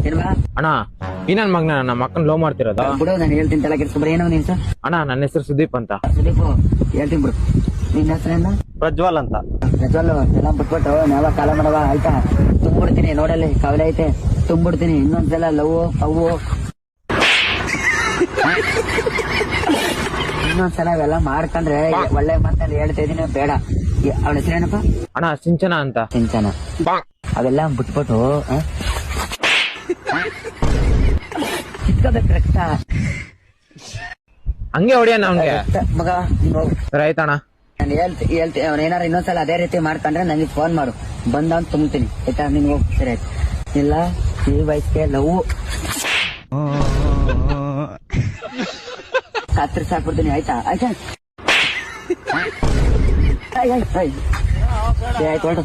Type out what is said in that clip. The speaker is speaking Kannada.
ಏನ್ವಾ ಅಣ್ಣ ಈ ನನ್ ಮಗನ ನಮ್ಮ ಅಕ್ಕನ ಲವ್ ಮಾಡ್ತಿರೋದ ಬಿಡು, ನಾನು ಹೇಳ್ತೀನಿ ತಲೆ ಕೆಡ್ಸ್ಕೊಬ್ರಿ. ಏನೋ ನಿನ್ ಹೆಸರು? ಅಣ್ಣ ನನ್ನ ಹೆಸರು ಸುದೀಪ್ ಅಂತ. ಸುದೀಪ್, ಹೇಳ್ತೀನಿ ಬಿಡು. ನಿನ್ನ ಹೆಸರೇನು? ಪ್ರಜ್ವಲ್ ಅಂತ. ಪ್ರಜ್ವಲ್, ಎಲ್ಲ ಬಿಟ್ಬಿಟ್ಟು ನಾವ ಕಾಲ ಮಾಡವ ಆಯ್ತಾ? ತುಂಬಿಡ್ತೀನಿ ನೋಡಲ್ಲಿ, ಕವಲೆ ಐತೆ ತುಂಬಿಡ್ತೀನಿ. ಇನ್ನೊಂದ್ಸಲ ಲವ್ ಅವು ಇನ್ನೊಂದ್ಸಲ ಇವೆಲ್ಲ ಮಾಡ್ಕೊಂಡ್ರೆ ಒಳ್ಳೆ ಮಾತಲ್ಲಿ ಹೇಳ್ತಾ ಇದೀನಿ, ಬೇಡ. ಅವಳ ಹೆಸರೇನಪ್ಪ? ಅಣ್ಣ ಸಿಂಚನ ಅಂತ. ಸಿಂಚನ. ಅವೆಲ್ಲ ಬಿಟ್ಬಿಟ್ಟು ಕಿತ್ಕೋಬೇಕು ರಕ್ತ. ಹಂಗೆ ಹೊಡಿಯೋಣ ಅವ್ನಿಗೆ. ಮಗ ನೀನ್ ಹೋಗು. ಸರಿ ಆಯ್ತಣ್ಣ. ನಾನು ಹೇಳ್ತೀನಿ ಅವ್ನ ಏನಾರು ಇನ್ನೊಂದ್ಸಲ ಅದೇ ರೀತಿ ಮಾಡ್ಕೊಂಡ್ರೆ ನಂಗೆ ಫೋನ್ ಮಾಡು, ಬಂದವನ್ ತುಂಬ್ತೀನಿ ಆಯ್ತಾ? ನೀನ್ ಹೋಗ್. ಸರಿ ಆಯ್ತು. ಇಲ್ಲ ಈ ವಯಸ್ಸಿಗೆ ಲವ್ ಕತ್ತರಿಸಿ ಹಾಕ್ಬಿಡ್ತೀನಿ ಆಯ್ತಾ? ಆಯ್ತಾ ಆಯ್ತು ಹೊರಟು.